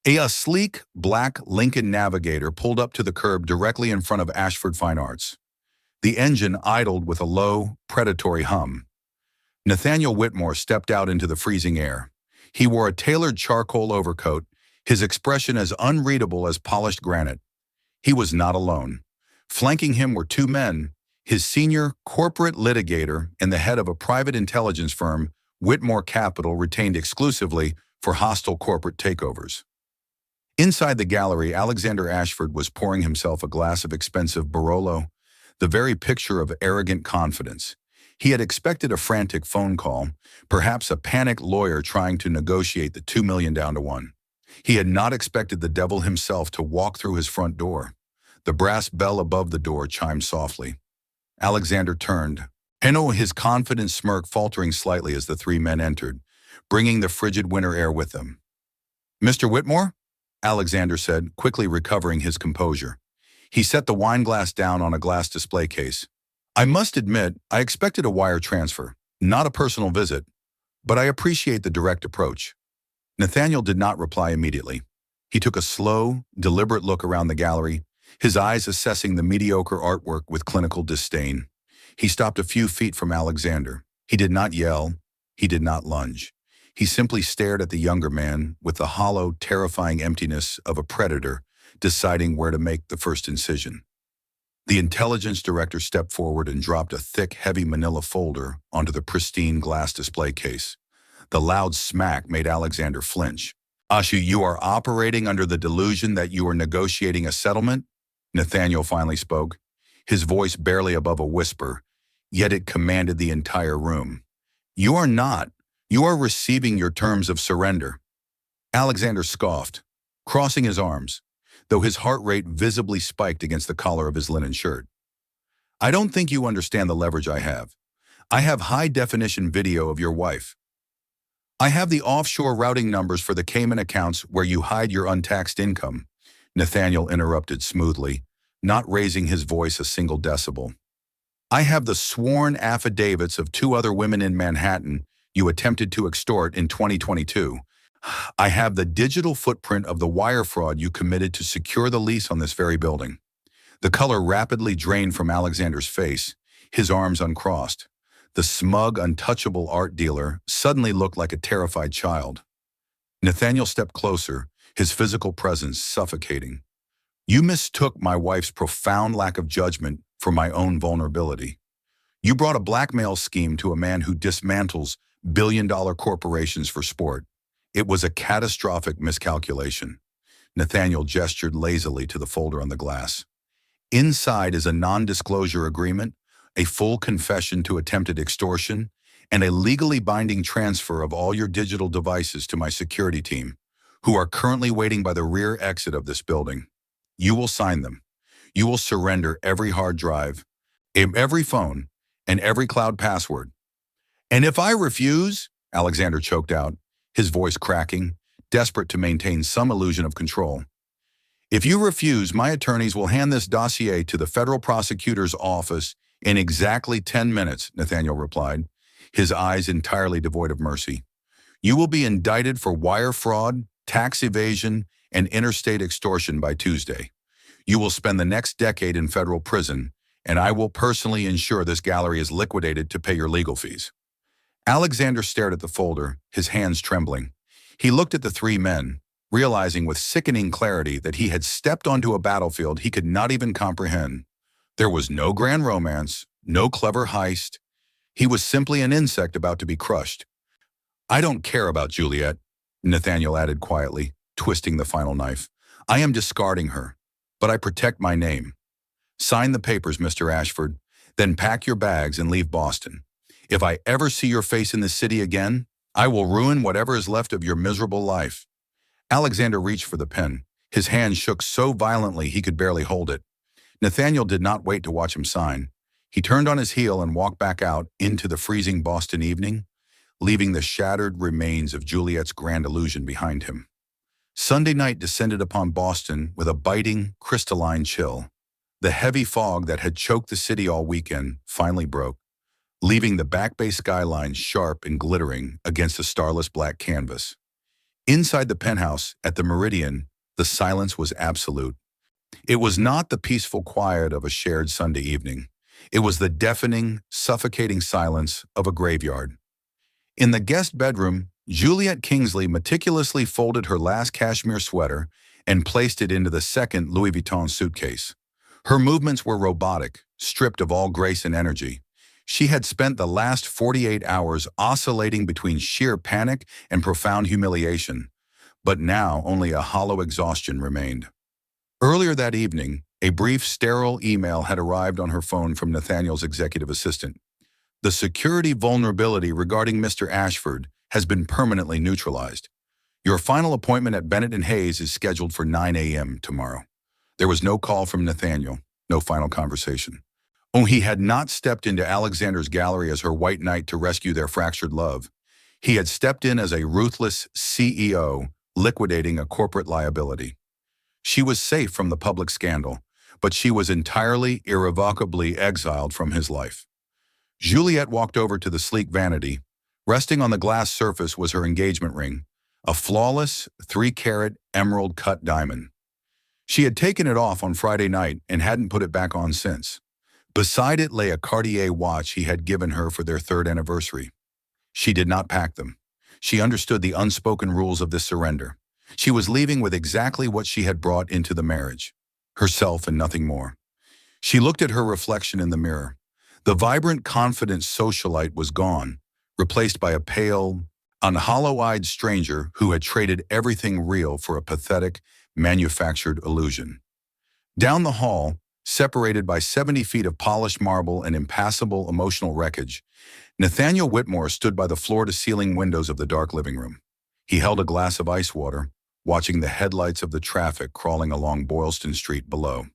A sleek, black Lincoln Navigator pulled up to the curb directly in front of Ashford Fine Arts. The engine idled with a low, predatory hum. Nathaniel Whitmore stepped out into the freezing air. He wore a tailored charcoal overcoat, his expression as unreadable as polished granite. He was not alone. Flanking him were two men, his senior corporate litigator and the head of a private intelligence firm, Whitmore Capital, retained exclusively for hostile corporate takeovers. Inside the gallery, Alexander Ashford was pouring himself a glass of expensive Barolo, the very picture of arrogant confidence. He had expected a frantic phone call, perhaps a panicked lawyer trying to negotiate the $2 million down to $1. He had not expected the devil himself to walk through his front door. The brass bell above the door chimed softly. Alexander turned, his confident smirk faltering slightly as the three men entered, bringing the frigid winter air with them. "Mr. Whitmore?" Alexander said, quickly recovering his composure. He set the wine glass down on a glass display case. "I must admit, I expected a wire transfer, not a personal visit, but I appreciate the direct approach." Nathaniel did not reply immediately. He took a slow, deliberate look around the gallery, his eyes assessing the mediocre artwork with clinical disdain. He stopped a few feet from Alexander. He did not yell. He did not lunge. He simply stared at the younger man with the hollow, terrifying emptiness of a predator deciding where to make the first incision. The intelligence director stepped forward and dropped a thick, heavy manila folder onto the pristine glass display case. The loud smack made Alexander flinch. "Ashu, you are operating under the delusion that you are negotiating a settlement?" Nathaniel finally spoke, his voice barely above a whisper, yet it commanded the entire room. "You are not. You are receiving your terms of surrender." Alexander scoffed, crossing his arms, though his heart rate visibly spiked against the collar of his linen shirt. "I don't think you understand the leverage I have. I have high-definition video of your wife. I have the offshore routing numbers for the Cayman accounts where you hide your untaxed income," Nathaniel interrupted smoothly, not raising his voice a single decibel. "I have the sworn affidavits of two other women in Manhattan you attempted to extort in 2022. I have the digital footprint of the wire fraud you committed to secure the lease on this very building." The color rapidly drained from Alexander's face, his arms uncrossed. The smug, untouchable art dealer suddenly looked like a terrified child. Nathaniel stepped closer, his physical presence suffocating. "You mistook my wife's profound lack of judgment for my own vulnerability. You brought a blackmail scheme to a man who dismantles billion-dollar corporations for sport. It was a catastrophic miscalculation." Nathaniel gestured lazily to the folder on the glass. "Inside is a non-disclosure agreement, a full confession to attempted extortion, and a legally binding transfer of all your digital devices to my security team, who are currently waiting by the rear exit of this building. You will sign them. You will surrender every hard drive, every phone, and every cloud password." "And if I refuse?" Alexander choked out, his voice cracking, desperate to maintain some illusion of control. If you refuse, my attorneys will hand this dossier to the federal prosecutor's office in exactly 10 minutes, Nathaniel replied, his eyes entirely devoid of mercy. You will be indicted for wire fraud, tax evasion, and interstate extortion by Tuesday. You will spend the next decade in federal prison, and I will personally ensure this gallery is liquidated to pay your legal fees. Alexander stared at the folder, his hands trembling. He looked at the three men, realizing with sickening clarity that he had stepped onto a battlefield he could not even comprehend. There was no grand romance, no clever heist. He was simply an insect about to be crushed. I don't care about Juliet, Nathaniel added quietly, twisting the final knife. I am discarding her, but I protect my name. Sign the papers, Mr. Ashford, then pack your bags and leave Boston. If I ever see your face in this city again, I will ruin whatever is left of your miserable life. Alexander reached for the pen. His hand shook so violently he could barely hold it. Nathaniel did not wait to watch him sign. He turned on his heel and walked back out into the freezing Boston evening, leaving the shattered remains of Juliet's grand illusion behind him. Sunday night descended upon Boston with a biting, crystalline chill. The heavy fog that had choked the city all weekend finally broke, leaving the Back Bay skyline sharp and glittering against a starless black canvas. Inside the penthouse at the Meridian, the silence was absolute. It was not the peaceful quiet of a shared Sunday evening. It was the deafening, suffocating silence of a graveyard. In the guest bedroom, Juliet Kingsley meticulously folded her last cashmere sweater and placed it into the second Louis Vuitton suitcase. Her movements were robotic, stripped of all grace and energy. She had spent the last 48 hours oscillating between sheer panic and profound humiliation, but now only a hollow exhaustion remained. Earlier that evening, a brief, sterile email had arrived on her phone from Nathaniel's executive assistant. The security vulnerability regarding Mr. Ashford has been permanently neutralized. Your final appointment at Bennett and Hayes is scheduled for 9 a.m. tomorrow. There was no call from Nathaniel, no final conversation. Oh, he had not stepped into Alexander's gallery as her white knight to rescue their fractured love. He had stepped in as a ruthless CEO, liquidating a corporate liability. She was safe from the public scandal, but she was entirely, irrevocably exiled from his life. Juliet walked over to the sleek vanity. Resting on the glass surface was her engagement ring, a flawless 3-carat emerald-cut diamond. She had taken it off on Friday night and hadn't put it back on since. Beside it lay a Cartier watch he had given her for their 3rd anniversary. She did not pack them. She understood the unspoken rules of this surrender. She was leaving with exactly what she had brought into the marriage, herself and nothing more. She looked at her reflection in the mirror. The vibrant, confident socialite was gone, replaced by a pale, unhollow-eyed stranger who had traded everything real for a pathetic, manufactured illusion. Down the hall, separated by 70 feet of polished marble and impassable emotional wreckage, Nathaniel Whitmore stood by the floor-to-ceiling windows of the dark living room. He held a glass of ice water, watching the headlights of the traffic crawling along Boylston Street below.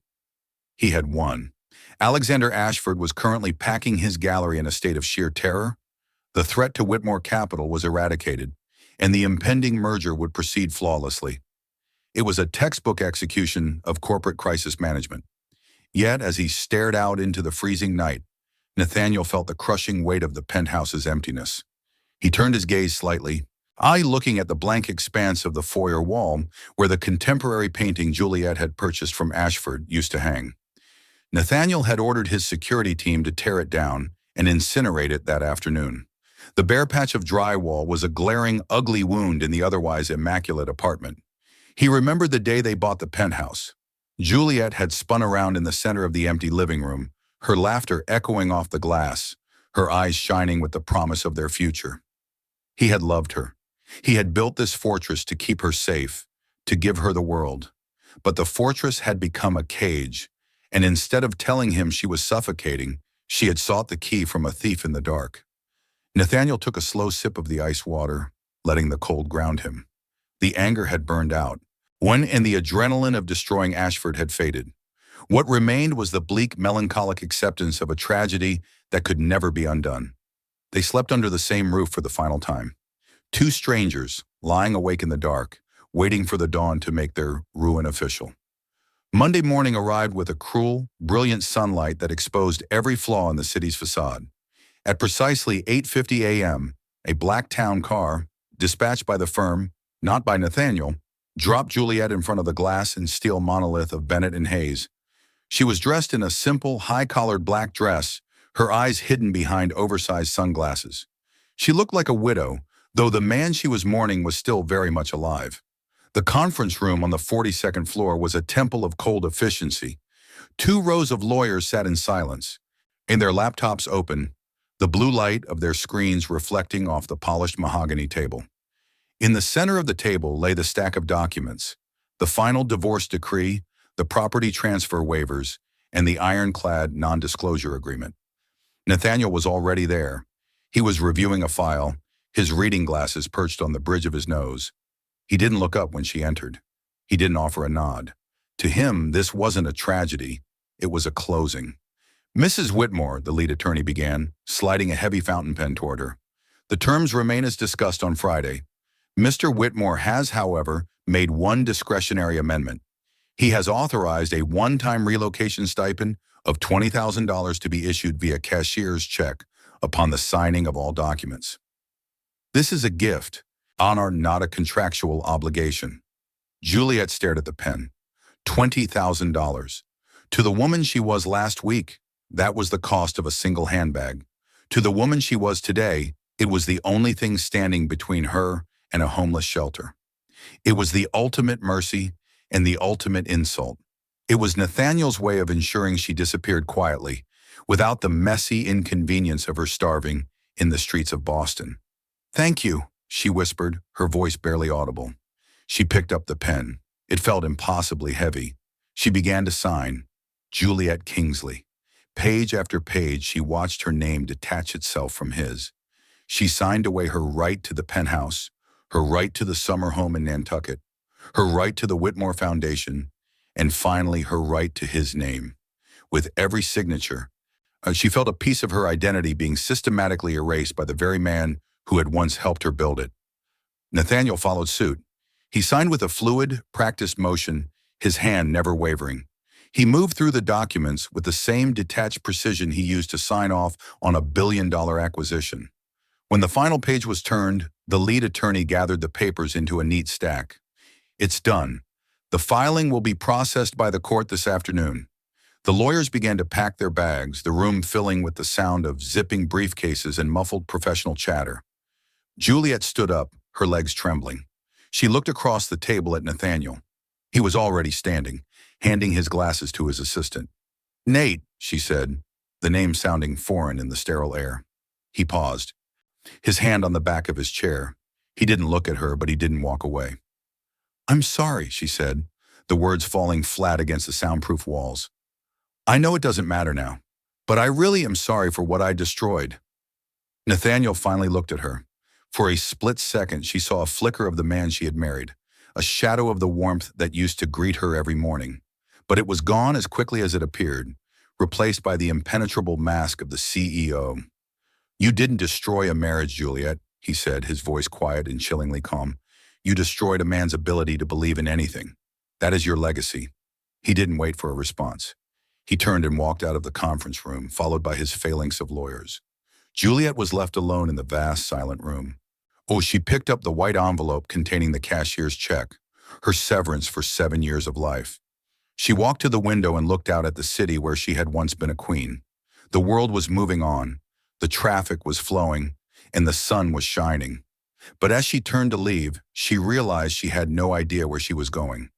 He had won. Alexander Ashford was currently packing his gallery in a state of sheer terror. The threat to Whitmore Capital was eradicated, and the impending merger would proceed flawlessly. It was a textbook execution of corporate crisis management. Yet, as he stared out into the freezing night, Nathaniel felt the crushing weight of the penthouse's emptiness. He turned his gaze slightly, eye looking at the blank expanse of the foyer wall where the contemporary painting Juliet had purchased from Ashford used to hang. Nathaniel had ordered his security team to tear it down and incinerate it that afternoon. The bare patch of drywall was a glaring, ugly wound in the otherwise immaculate apartment. He remembered the day they bought the penthouse. Juliet had spun around in the center of the empty living room, her laughter echoing off the glass, her eyes shining with the promise of their future. He had loved her. He had built this fortress to keep her safe, to give her the world. But the fortress had become a cage, and instead of telling him she was suffocating, she had sought the key from a thief in the dark. Nathaniel took a slow sip of the ice water, letting the cold ground him. The anger had burned out, and the adrenaline of destroying Ashford had faded. What remained was the bleak, melancholic acceptance of a tragedy that could never be undone. They slept under the same roof for the final time. Two strangers, lying awake in the dark, waiting for the dawn to make their ruin official. Monday morning arrived with a cruel, brilliant sunlight that exposed every flaw in the city's facade. At precisely 8:50 a.m., a black town car, dispatched by the firm, not by Nathaniel, dropped Juliet in front of the glass and steel monolith of Bennett and Hayes. She was dressed in a simple, high-collared black dress, her eyes hidden behind oversized sunglasses. She looked like a widow, though the man she was mourning was still very much alive. The conference room on the 42nd floor was a temple of cold efficiency. 2 rows of lawyers sat in silence, and their laptops open, the blue light of their screens reflecting off the polished mahogany table. In the center of the table lay the stack of documents, the final divorce decree, the property transfer waivers, and the ironclad non-disclosure agreement. Nathaniel was already there. He was reviewing a file, his reading glasses perched on the bridge of his nose. He didn't look up when she entered. He didn't offer a nod. To him, this wasn't a tragedy. It was a closing. Mrs. Whitmore, the lead attorney began, sliding a heavy fountain pen toward her. The terms remain as discussed on Friday. Mr. Whitmore has, however, made one discretionary amendment. He has authorized a one-time relocation stipend of $20,000 to be issued via cashier's check upon the signing of all documents. This is a gift, honor, not a contractual obligation. Juliet stared at the pen. $20,000. To the woman she was last week, that was the cost of a single handbag. To the woman she was today, it was the only thing standing between her and a homeless shelter. It was the ultimate mercy and the ultimate insult. It was Nathaniel's way of ensuring she disappeared quietly, without the messy inconvenience of her starving in the streets of Boston. "Thank you," she whispered, her voice barely audible. She picked up the pen. It felt impossibly heavy. She began to sign, Juliet Kingsley. Page after page, she watched her name detach itself from his. She signed away her right to the penthouse, her right to the summer home in Nantucket, her right to the Whitmore Foundation, and finally her right to his name. With every signature, she felt a piece of her identity being systematically erased by the very man who had once helped her build it. Nathaniel followed suit. He signed with a fluid, practiced motion, his hand never wavering. He moved through the documents with the same detached precision he used to sign off on a billion-dollar acquisition. When the final page was turned, the lead attorney gathered the papers into a neat stack. "It's done. The filing will be processed by the court this afternoon." The lawyers began to pack their bags, the room filling with the sound of zipping briefcases and muffled professional chatter. Juliet stood up, her legs trembling. She looked across the table at Nathaniel. He was already standing, handing his glasses to his assistant. "Nate," she said, the name sounding foreign in the sterile air. He paused, his hand on the back of his chair. He didn't look at her, but he didn't walk away. "I'm sorry," she said, the words falling flat against the soundproof walls. "I know it doesn't matter now, but I really am sorry for what I destroyed." Nathaniel finally looked at her. For a split second, she saw a flicker of the man she had married, a shadow of the warmth that used to greet her every morning. But it was gone as quickly as it appeared, replaced by the impenetrable mask of the CEO. "You didn't destroy a marriage, Juliet," he said, his voice quiet and chillingly calm. "You destroyed a man's ability to believe in anything. That is your legacy." He didn't wait for a response. He turned and walked out of the conference room, followed by his phalanx of lawyers. Juliet was left alone in the vast, silent room. Oh, she picked up the white envelope containing the cashier's check, her severance for 7 years of life. She walked to the window and looked out at the city where she had once been a queen. The world was moving on, the traffic was flowing, and the sun was shining. But as she turned to leave, she realized she had no idea where she was going.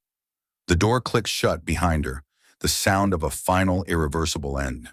The door clicked shut behind her, the sound of a final, irreversible end.